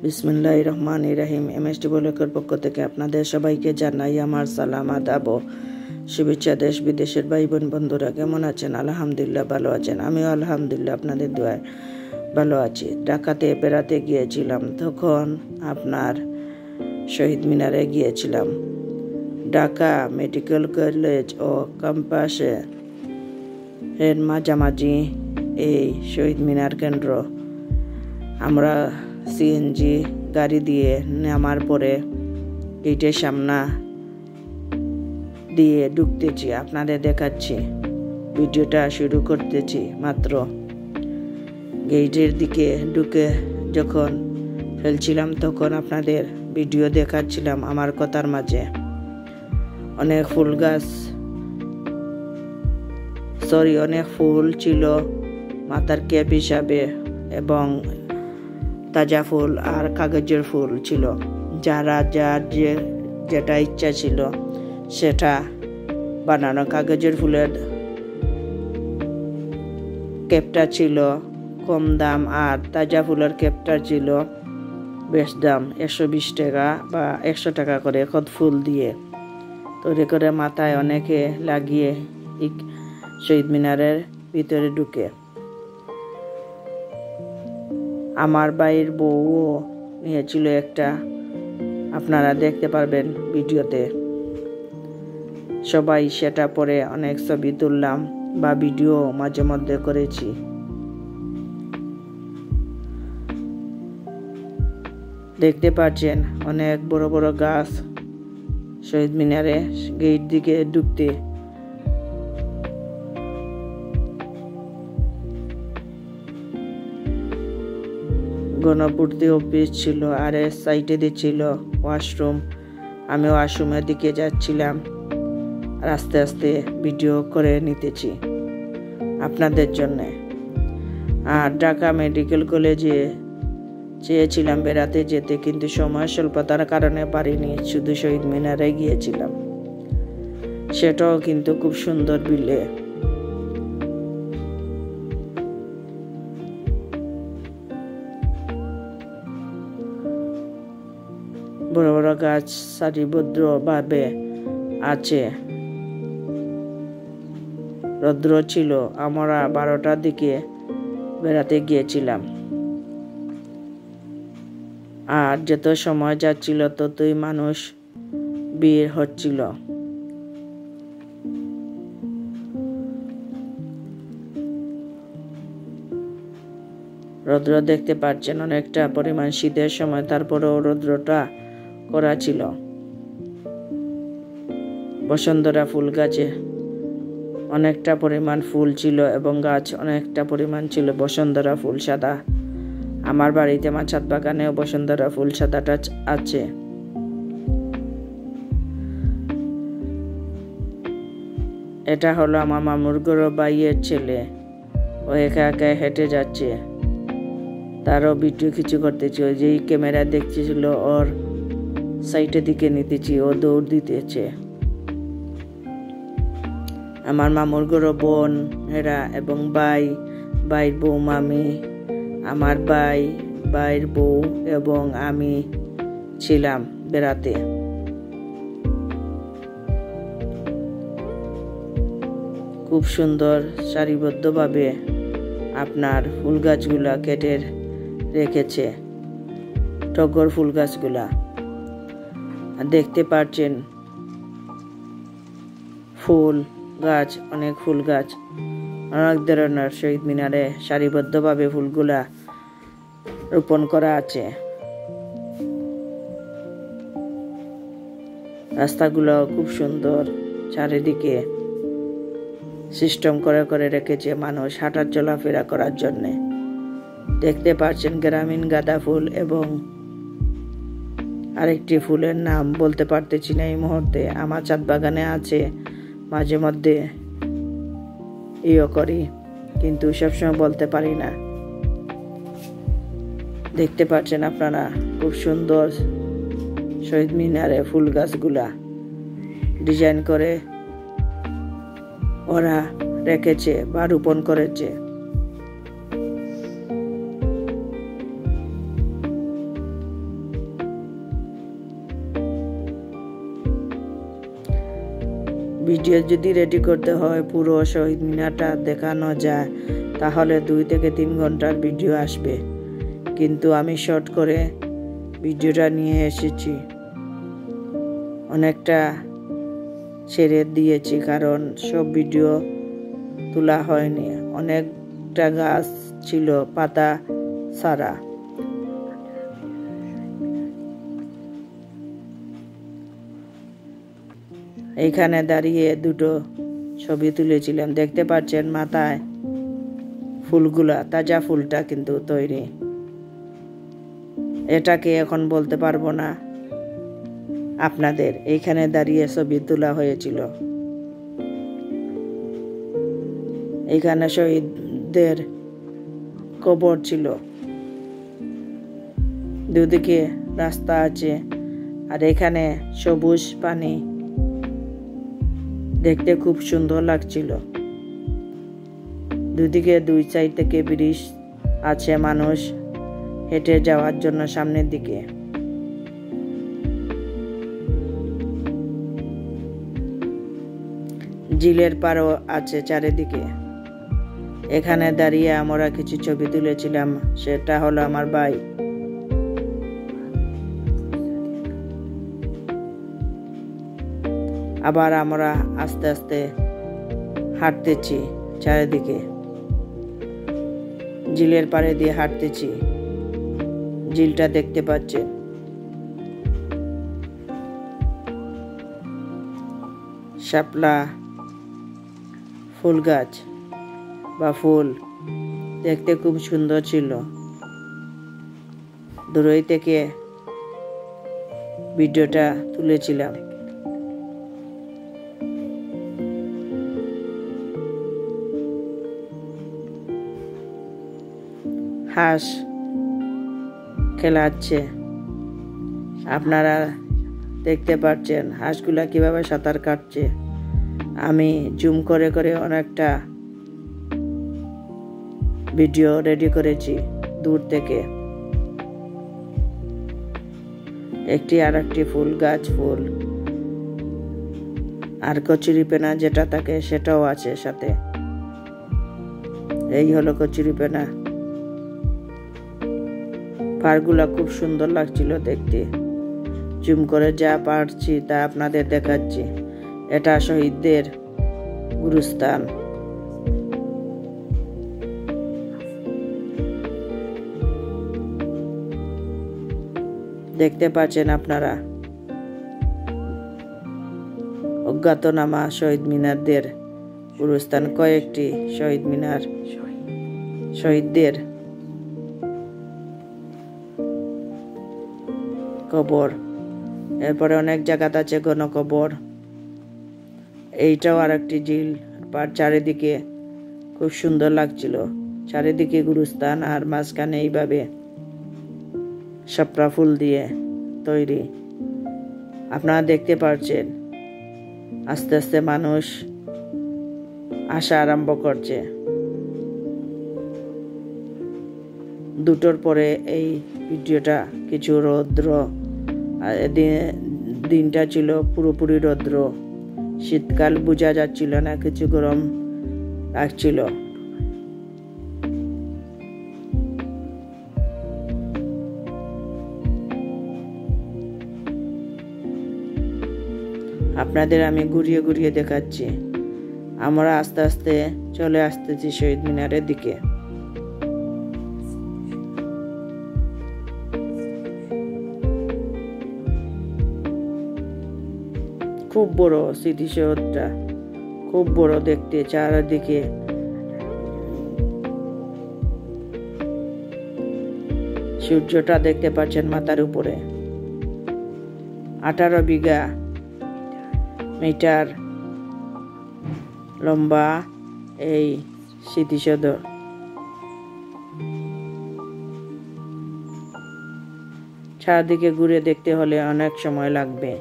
বিসমিল্লাহির রহমানির রহিম। এমএসডি ব্লগের পক্ষ থেকে আপনাদের সবাইকে জানাই আমার সালাম, আদাব ও শুভেচ্ছা। দেশ বিদেশের ভাই বোন বন্ধুরা কেমন আছেন? আলহামদুলিল্লাহ ভালো আছেন। আমিও আলহামদুলিল্লাহ আপনাদের দোয়ায় ভালো আছি। ঢাকাতে বেড়াতে গিয়েছিলাম, তখন আপনার শহীদ মিনারে গিয়েছিলাম। ঢাকা মেডিকেল কলেজ ও ক্যাম্পাসে এর মাঝামাঝি এই শহীদ মিনার কেন্দ্র। আমরা সিএনজি গাড়ি দিয়ে নামার পরে গেটের সামনে দিয়ে ঢুকতেছি, আপনাদের দেখাচ্ছি। ভিডিওটা শুরু করতেছি মাত্র। গেটের দিকে ঢুকে যখন ফেলছিলাম তখন আপনাদের ভিডিও দেখাচ্ছিলাম আমার কথার মাঝে। অনেক অনেক ফুল ছিল মাথার ক্যাপ হিসাবে, এবং তাজা ফুল আর কাগজের ফুল ছিল। যারা যার যেটা ইচ্ছা ছিল সেটা বানানো। কাগজের ফুলের ক্যাপটা ছিল কম দাম, আর তাজা ফুলের ক্যাপটা ছিল বেশ দাম, 120 টাকা বা 100 টাকা করে কত ফুল দিয়ে তৈরি করে মাথায় অনেকে লাগিয়ে শহীদ মিনারের ভিতরে ঢুকে। আমার ভাইয়ের বউও নিয়েছিল একটা, আপনারা দেখতে পারবেন ভিডিওতে। সবাই সেটা পরে অনেক ছবি তুললাম বা ভিডিও মাঝে মধ্যে করেছি। দেখতে পাচ্ছেন অনেক বড় বড় গাছ শহীদ মিনারে গেট দিকে ঢুকতে। গণপূর্তি অফিস ছিল, আর এর সাইডে ছিল ওয়াশরুম। আমি ওয়াশরুমের দিকে যাচ্ছিলাম, আর আস্তে আস্তে ভিডিও করে নিতেছি আপনাদের জন্যে। আর ঢাকা মেডিকেল কলেজে চেয়েছিলাম বেড়াতে যেতে, কিন্তু সময় স্বল্পতার কারণে পারিনি, শুধু শহীদ মিনারে গিয়েছিলাম। সেটাও কিন্তু খুব সুন্দর বিলে। বড় বড় গাছ সারিবদ্ধভাবে আছে। রৌদ্র ছিল। আমরা 12টার দিকে বেড়াতে গিয়েছিলাম, আর যত সময় যাচ্ছিল ততই মানুষ ভিড় হচ্ছিল। রৌদ্র দেখতে পাচ্ছেন অনেকটা পরিমাণ শীতের সময়, তারপরেও রৌদ্রটা করা ছিল। বসুন্ধরা ফুল গাছে অনেকটা পরিমাণ ফুল ছিল, এবং গাছ অনেকটা পরিমাণ ছিল বসুন্ধরা ফুল সাদা। আমার বাড়িতে আমার ছাদ বাগানেও বসুন্ধরা ফুল সাদাটা আছে। এটা হলো আমার মামুর গরো ভাইয়ের ছেলে। ও একা একা হেঁটে যাচ্ছে, তারও ভিডিও কিছু করতেছি। ওই যেই ক্যামেরা দেখতেছিল ওর সাইটের দিকে নিতেছি, ও দৌড় দিতেছে। আমার মামুর গরো বোন এরা এবং ভাইয়ের বউ, মামি, আমার ভাইয়ের বউ এবং আমি ছিলাম বেড়াতে। খুব সুন্দর সারিবদ্ধভাবে আপনার ফুল গাছগুলা কেটে রেখেছে, টগর ফুল গাছগুলা দেখতে পাচ্ছেন। ফুল গাছ, অনেক ফুল গাছ, অনেক ধরনের শহীদ মিনারে সারিবদ্ধভাবে ফুলগুলা রোপণ করা আছে। রাস্তাগুলো খুব সুন্দর, চারিদিকে সিস্টেম করে করে রেখেছে মানুষ হাঁটার চলাফেরা করার জন্য। দেখতে পাচ্ছেন গ্রামীণ গাঁদা ফুল, এবং আরেকটি ফুলের নাম বলতে পারতেছি না এই মুহূর্তে। আমার ছাদ বাগানে আছে, মাঝে মধ্যে করি, কিন্তু সবসময় বলতে পারি না। দেখতে পাচ্ছেন আপনারা খুব সুন্দর শহীদ মিনারে ফুল গাছগুলা ডিজাইন করে ওরা রেখেছে বা রোপণ করেছে। ভিডিও যদি রেডি করতে হয় পুরো শহীদ মিনারটা দেখানো যায় তাহলে 2 থেকে 3 ঘন্টার ভিডিও আসবে, কিন্তু আমি শর্ট করে ভিডিওটা নিয়ে এসেছি। অনেকটা ছেড়ে দিয়েছি কারণ সব ভিডিও তোলা হয়নি, অনেকটা গাছ ছিল পাতা ছাড়া। এইখানে দাঁড়িয়ে দুটো ছবি তুলেছিলাম। দেখতে পাচ্ছেন মাথায় ফুলগুলা, তাজা ফুলটা কিন্তু তৈরি। এটাকে এখন বলতে পারবো না আপনাদের। এইখানে দাঁড়িয়ে ছবি তোলা হয়েছিল। এইখানে শহীদদের কবর ছিল, দুদিকে রাস্তা আছে আর এখানে সবুজ পানি, দেখতে খুব সুন্দর লাগছিল। দুদিকে 2 সাইড থেকে ব্রিজ আছে মানুষ হেঁটে যাওয়ার জন্য সামনের দিকে। ঝিলের পাড়ও আছে চারিদিকে। এখানে দাঁড়িয়ে আমরা কিছু ছবি তুলেছিলাম, সেটা হলো আমার ভাই। আবার আমরা আস্তে আস্তে হাঁটতেছি চারিদিকে, ঝিলের পাড়ে দিয়ে হাঁটতেছি। ঝিলটা দেখতে পাচ্ছেন। শাপলা ফুল গাছ বা ফুল দেখতে খুব সুন্দর ছিল। দূরই থেকে ভিডিওটা তুলেছিলাম। হাঁস খেলাচ্ছে, আপনারা দেখতে পাচ্ছেন হাঁসগুলা কিভাবে সাঁতার কাটছে। আমি জুম করে করে অনেকটা ভিডিও রেডি করেছি দূর থেকে। একটি আর একটি ফুল গাছ, ফুল আর কচুরিপানা যেটা থাকে সেটাও আছে সাথে। এই হলো কচুরিপানা। পাড়গুলা খুব সুন্দর লাগছিল দেখতে। জুম করে যা পারছি তা আপনাদের দেখাচ্ছি। এটা শহীদদের গুরুস্থান। দেখতে পাচ্ছেন আপনারা অজ্ঞাতনামা শহীদ মিনারদের গুরুস্থান। কয়েকটি শহীদ মিনার, শহীদদের কবর। এরপরে অনেক জায়গাতে আছে গণকবর। এইটাও আর একটি ঝিল পার, চারিদিকে খুব সুন্দর লাগছিল। চারিদিকে গুরুস্থান আর মাঝখানে এইভাবে শাপলা ফুল দিয়ে তৈরি। আপনারা দেখতে পাচ্ছেন আস্তে আস্তে মানুষ আসা আরম্ভ করছে। 2টোর পরে এই ভিডিওটা, কিছু রৌদ্র, দিনটা ছিল পুরোপুরি রৌদ্র। শীতকাল বোঝা যাচ্ছিল না, কিছু গরম লাগছিল। আপনাদের আমি ঘুরিয়ে ঘুরিয়ে দেখাচ্ছি। আমরা আস্তে আস্তে চলে আসতেছি শহীদ মিনারের দিকে। খুব বড় স্মৃতিসৌধটা, খুব বড় দেখতে। চারিদিকে সূর্যটা দেখতে পাচ্ছেন মাথার উপরে। 18 বিঘা মিটার লম্বা এই স্মৃতিসৌধ। চারদিকে ঘুরে দেখতে হলে অনেক সময় লাগবে।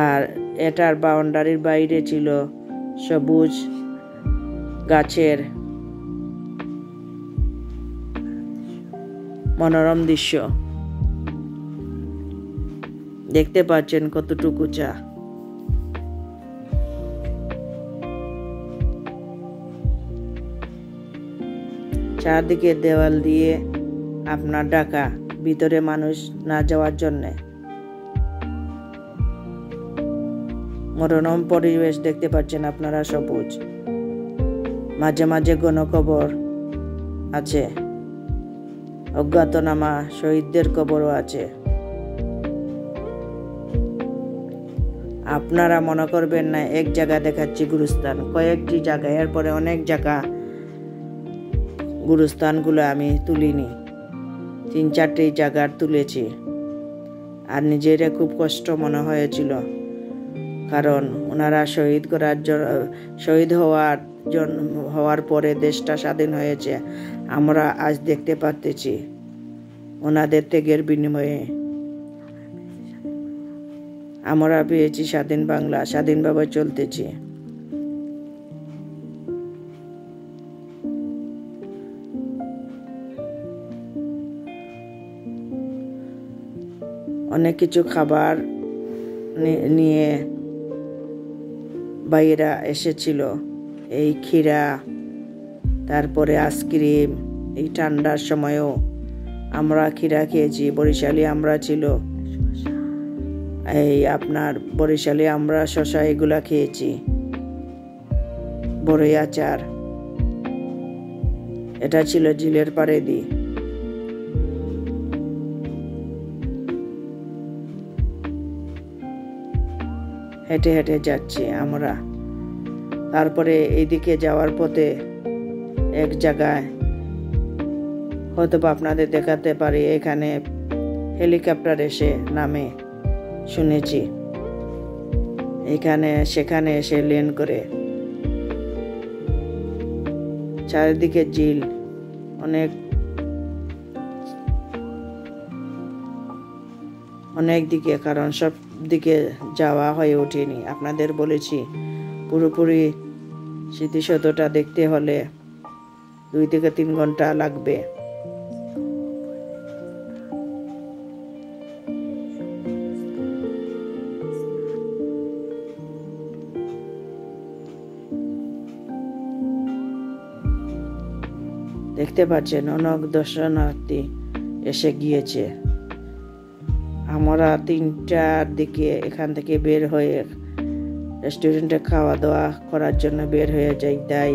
আর এটার বাউন্ডারির বাইরে ছিল সবুজ গাছের মনোরম দৃশ্য দেখতে পাচ্ছেন কতটুকু চা। চারদিকে দেওয়াল দিয়ে আপনার ঢাকা, ভিতরে মানুষ না যাওয়ার জন্যে। মনোরম পরিবেশ দেখতে পাচ্ছেন আপনারা, সবুজ, মাঝে মাঝে গণকবর আছে, অজ্ঞাতনামা শহীদদের কবরও আছে। আপনারা মনে করবেন না এক জায়গা দেখাচ্ছি গুরুস্থান, কয়েকটি জায়গা, এরপরে অনেক জায়গা গুরুস্থানগুলো আমি তুলিনি, 3-4টি জায়গার তুলেছি। আর নিজেরা খুব কষ্ট মনে হয়েছিল, কারণ ওনারা শহীদ হওয়ার পরে দেশটা স্বাধীন হয়েছে। আমরা আজ দেখতে পাচ্ছি ওনাদের ত্যাগের বিনিময়ে আমরা পেয়েছি স্বাধীন বাংলা, স্বাধীনভাবে চলতেছি। অনেক কিছু খাবার নিয়ে ভাইয়েরা এসেছিল, এই ক্ষীরা, তারপরে আইসক্রিম। এই ঠান্ডার সময়ও আমরা ক্ষীরা খেয়েছি, বরিশালি আমরা ছিল, এই আপনার বরিশালি আমরা শসা এগুলা খেয়েছি, বড়ই আচার। এটা ছিল ঝিলের পাড়ে দি। হেঁটে হেঁটে যাচ্ছি আমরা। তারপরে এইদিকে যাওয়ার পথে এক জায়গায় হয়তো আপনাদের দেখাতে পারি, এখানে হেলিকপ্টার এসে নামে শুনেছি, সেখানে এসে ল্যান্ড করে। চারিদিকে ঝিল, অনেক দিকে, কারণ সব দিকে যাওয়া হয়ে ওঠেনি। আপনাদের বলেছি পুরোপুরি স্মৃতিসৌধটা দেখতে হলে 2 থেকে 3 ঘন্টা লাগবে। দেখতে পাচ্ছেন অনেক দর্শনার্থী এসে গিয়েছে। আমরা 3টার দিকে এখান থেকে বের হয়ে রেস্টুরেন্টে খাওয়া দাওয়া করার জন্য বের হয়ে যাই। তাই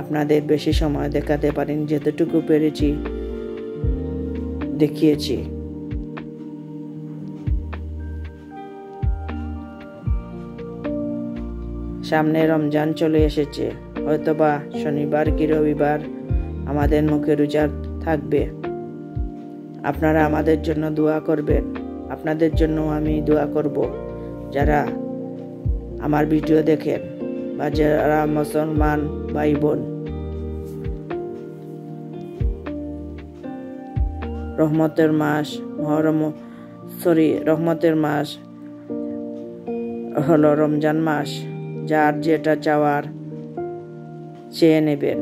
আপনাদের বেশি সময় দেখাতে পারেন, যতটুকু পেরেছি দেখিয়েছি। সামনে রমজান চলে এসেছে, হয়তোবা শনিবার কি রবিবার আমাদের মুখে রোজা থাকবে। আপনারা আমাদের জন্য দোয়া করবেন, আপনাদের জন্য আমি দোয়া করব। যারা আমার ভিডিও দেখেন বা যারা মুসলমান ভাই বোন, রহমতের মাস হলো রমজান মাস। যার যেটা চাওয়ার চেয়ে নেবেন।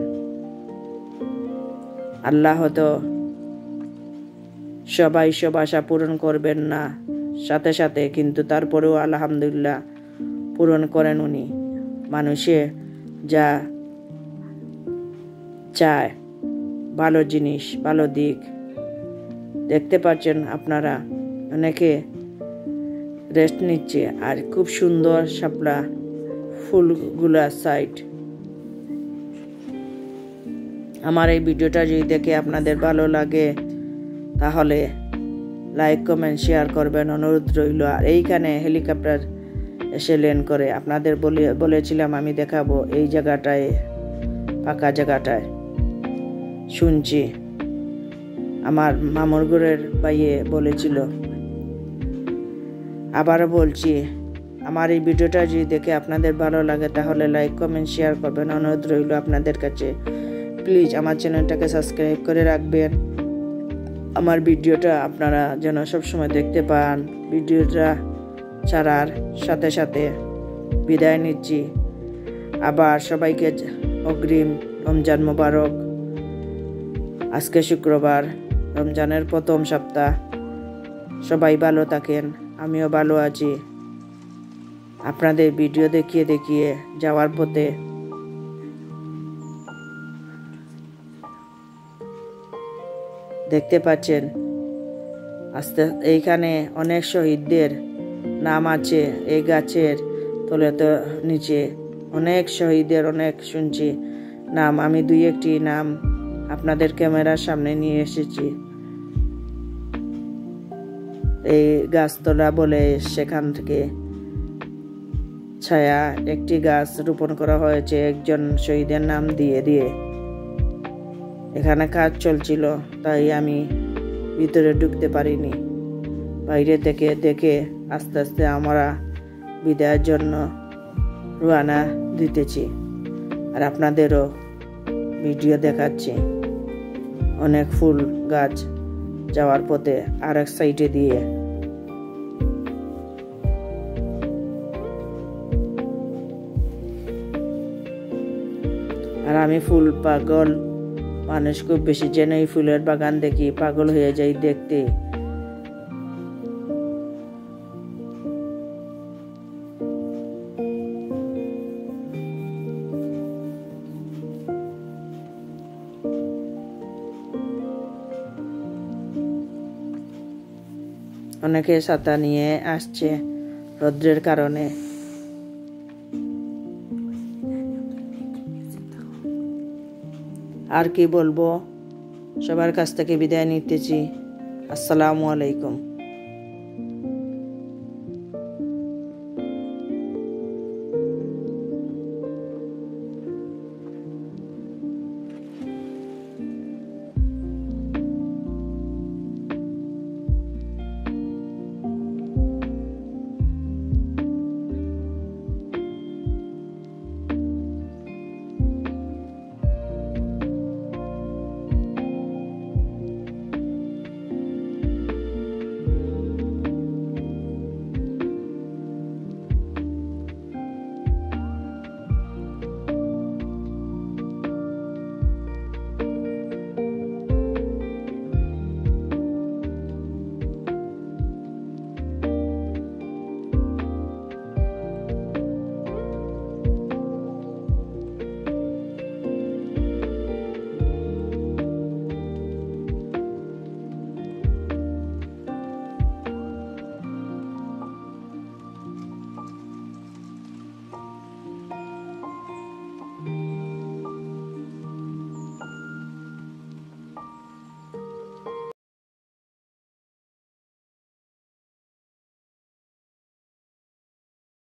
আল্লাহ তো সবাই সব আশা পূরণ করবেন না সাথে সাথে, কিন্তু তারপরেও আলহামদুলিল্লাহ পূরণ করেন উনি। মানুষে যা চায়, ভালো জিনিস, ভালো দিক দেখতে পাচ্ছেন আপনারা। অনেকে রেস্ট নিচ্ছে, আর খুব সুন্দর শাপলা ফুলগুলা সাইড। আমার এই ভিডিওটা যদি দেখে আপনাদের ভালো লাগে তাহলে লাইক কমেন্ট শেয়ার করবেন, অনুরোধ রইল। আর এইখানে হেলিকপ্টার এসে ল্যান্ড করে। আপনাদের বলেছিলাম আমি দেখাবো এই জায়গাটায়, ফাঁকা জায়গাটায়। শুনছি আমার মামুর ঘরের ভাইয়ে বলেছিল। আবারও বলছি, আমার এই ভিডিওটা যদি দেখে আপনাদের ভালো লাগে তাহলে লাইক কমেন্ট শেয়ার করবেন, অনুরোধ রইল আপনাদের কাছে। প্লিজ আমার চ্যানেলটাকে সাবস্ক্রাইব করে রাখবেন। আমার ভিডিওটা আপনারা যেন সবসময় দেখতে পান। ভিডিওটা ছাড়ার সাথে সাথে বিদায় নিচ্ছি। আবার সবাইকে অগ্রিম রমজান মোবারক। আজকে শুক্রবার, রমজানের প্রথম সপ্তাহ। সবাই ভালো থাকেন, আমিও ভালো আছি। আপনাদের ভিডিও দেখিয়ে দেখিয়ে যাওয়ার পথে দেখতে পাচ্ছেন আস্তে এইখানে অনেক শহীদদের নাম আছে। এই গাছের তলে তো নিচে অনেক শহীদের অনেক শুনছি নাম। আমি দুই একটি নাম আপনাদের ক্যামেরার সামনে নিয়ে এসেছি। এই গাছতলা বলে সেখান থেকে ছায়া একটি গাছ রোপণ করা হয়েছে একজন শহীদের নাম দিয়ে দিয়ে। এখানে কাজ চলছিল, তাই আমি ভিতরে ঢুকতে পারিনি। বাইরে থেকে দেখে আস্তে আস্তে আমরা বিদায়ের জন্য রওনা দিতেছি। আর আপনাদেরও ভিডিও দেখাচ্ছি। অনেক ফুল গাছ যাওয়ার পথে আর এক সাইডে দিয়ে। আর আমি ফুল পাগল মানুষ, খুব বেশি যেন এই ফুলের বাগান দেখি পাগল হয়ে যাই দেখতে। অনেকে ছাতা নিয়ে আসছে রৌদ্রের কারণে। আর কি বলবো, সবার কাছ থেকে বিদায় নিতেছি। আসসালামু আলাইকুম।